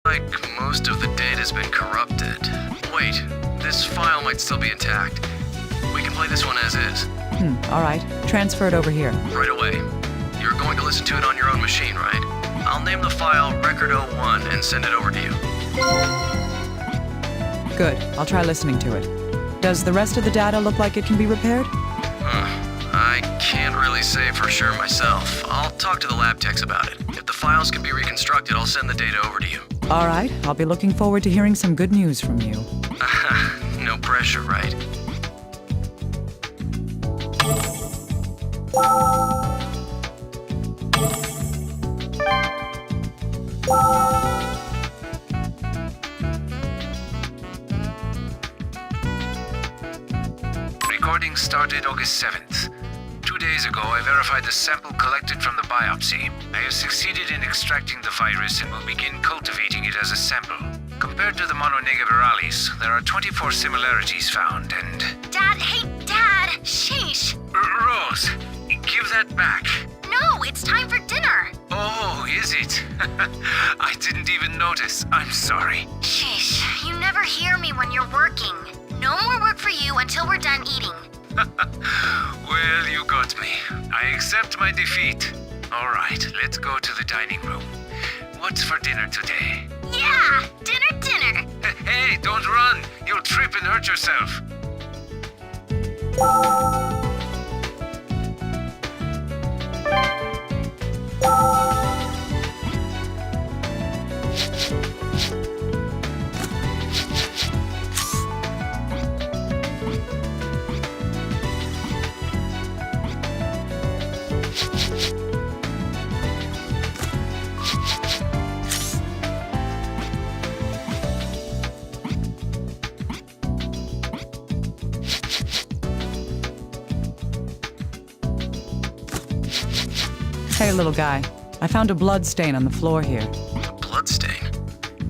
Like most of the data's been corrupted. Wait, this file might still be intact. We can play this one as is. All right. Transfer it over here. Right away. You're going to listen to it on your own machine, right? I'll name the file Record 01 and send it over to you. Good. I'll try listening to it. Does the rest of the data look like it can be repaired? I can't really say for sure myself. I'll talk to the lab techs about it. If the files can be reconstructed, I'll send the data over to you. All right. I'll be looking forward to hearing some good news from you. No pressure, right? Recording started August 7th. 2 days ago, I verified the sample collected from the biopsy. I have succeeded in extracting the virus and will begin cultivating it as a sample. Compared to the mononegavirales, there are 24 similarities found, and... Dad, hey, Dad! Sheesh! Rose, give that back. No, it's time for dinner! Oh, is it? I didn't even notice. I'm sorry. Sheesh, you never hear me when you're working. No more work for you until we're done eating. Well, you got me. I accept my defeat. All right, let's go to the dining room. What's for dinner today? Yeah! Dinner! Hey, don't run! You'll trip and hurt yourself. Hey, little guy. I found a blood stain on the floor here. A blood stain?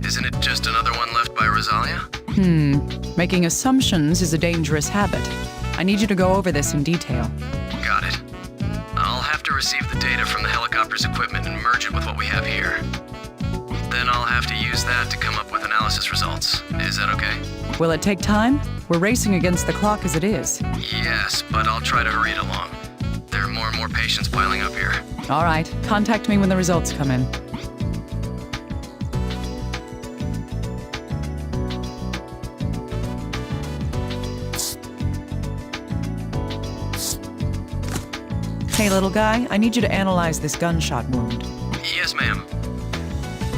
Isn't it just another one left by Rosalia? Making assumptions is a dangerous habit. I need you to go over this in detail. Got it. I'll have to receive the data from the helicopter's equipment and merge it with what we have here. Then I'll have to use that to come up with analysis results. Is that okay? Will it take time? We're racing against the clock as it is. Yes, but I'll try to hurry it along. There are more and more patients piling up here. All right. Contact me when the results come in. Hey, little guy. I need you to analyze this gunshot wound. Yes, ma'am.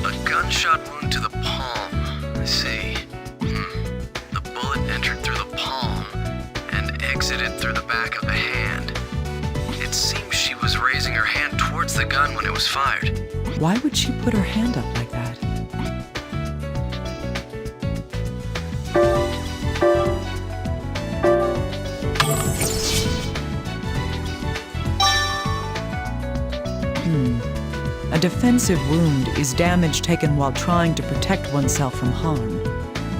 A gunshot wound to the palm. I see. The bullet entered through the palm and exited through the back of the hand. It seems she was raising her hand towards the gun when it was fired. Why would she put her hand up like that? A defensive wound is damage taken while trying to protect oneself from harm.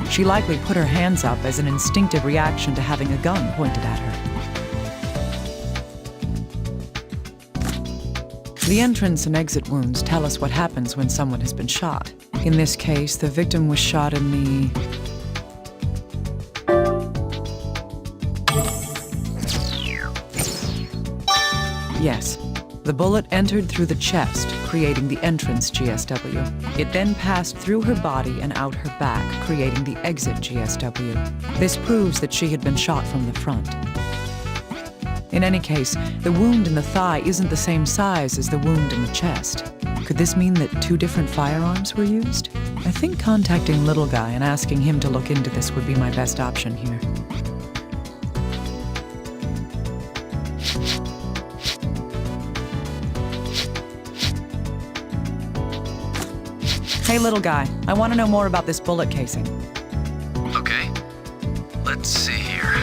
She likely put her hands up as an instinctive reaction to having a gun pointed at her. The entrance and exit wounds tell us what happens when someone has been shot. In this case, the victim was shot in the... Yes. The bullet entered through the chest, creating the entrance GSW. It then passed through her body and out her back, creating the exit GSW. This proves that she had been shot from the front. In any case, the wound in the thigh isn't the same size as the wound in the chest. Could this mean that two different firearms were used? I think contacting Little Guy and asking him to look into this would be my best option here. Hey, little guy. I want to know more about this bullet casing. Okay. Let's see here.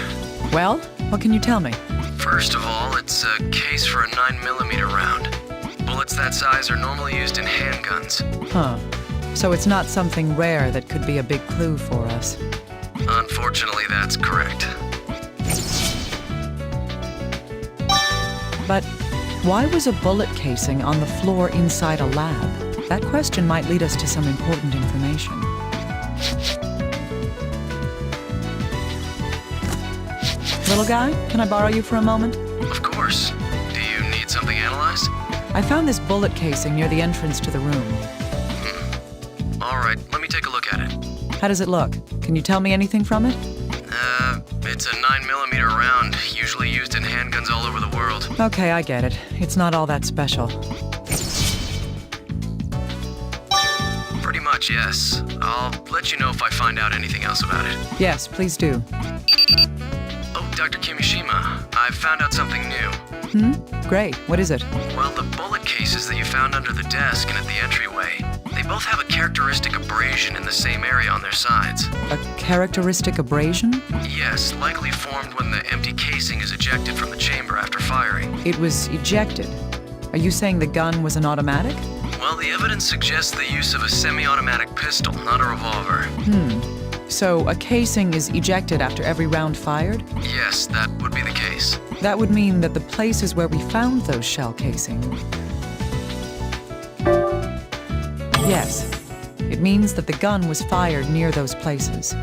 Well, what can you tell me? First of all, it's a case for a 9mm round. Bullets that size are normally used in handguns. Huh. So it's not something rare that could be a big clue for us. Unfortunately, that's correct. But why was a bullet casing on the floor inside a lab? That question might lead us to some important information. information. Little guy, can I borrow you for a moment? Of course. Do you need something analyzed? I found this bullet casing near the entrance to the room. All right, let me take a look at it. How does it look? Can you tell me anything from it? It's a 9mm round, usually used in handguns all over the world. Okay, I get it. It's not all that special. Pretty much, yes. I'll let you know if I find out anything else about it. Yes, please do. Oh, Dr. Kimishima, I've found out something new. Great. What is it? Well, the bullet cases that you found under the desk and at the entryway, they both have a characteristic abrasion in the same area on their sides. A characteristic abrasion? Yes, likely formed when the empty casing is ejected from the chamber after firing. It was ejected. Are you saying the gun was an automatic? Well, the evidence suggests the use of a semi-automatic pistol, not a revolver. So a casing is ejected after every round fired? Yes, that would be the case. That would mean that the places where we found those shell casings... Yes. It means that the gun was fired near those places.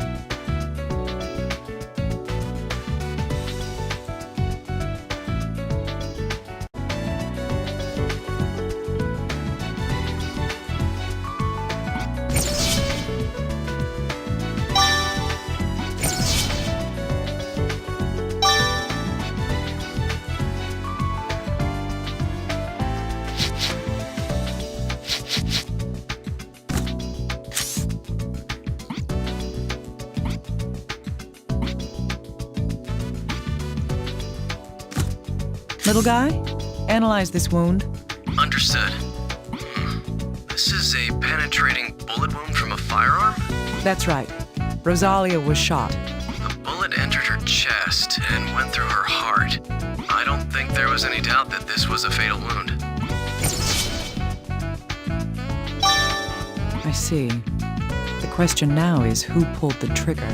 Little guy, analyze this wound. Understood. This is a penetrating bullet wound from a firearm? That's right. Rosalia was shot. The bullet entered her chest and went through her heart. I don't think there was any doubt that this was a fatal wound. I see. The question now is who pulled the trigger?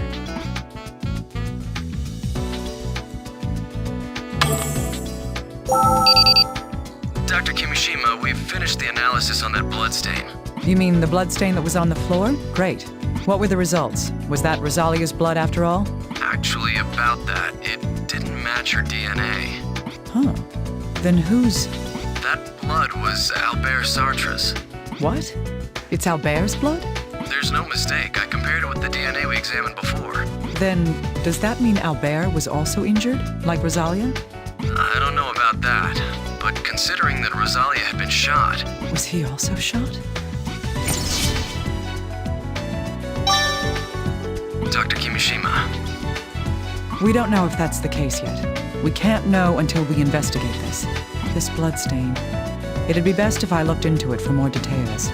Dr. Kimishima, we've finished the analysis on that bloodstain. You mean the bloodstain that was on the floor? Great. What were the results? Was that Rosalia's blood after all? Actually, about that, it didn't match her DNA. Huh. Then whose... That blood was Albert Sartre's. What? It's Albert's blood? There's no mistake. I compared it with the DNA we examined before. Then, does that mean Albert was also injured, like Rosalia? I don't know about that, but considering that Rosalia had been shot... Was he also shot? Dr. Kimishima, We don't know if that's the case yet. We can't know until we investigate this. This bloodstain. It'd be best if I looked into it for more details.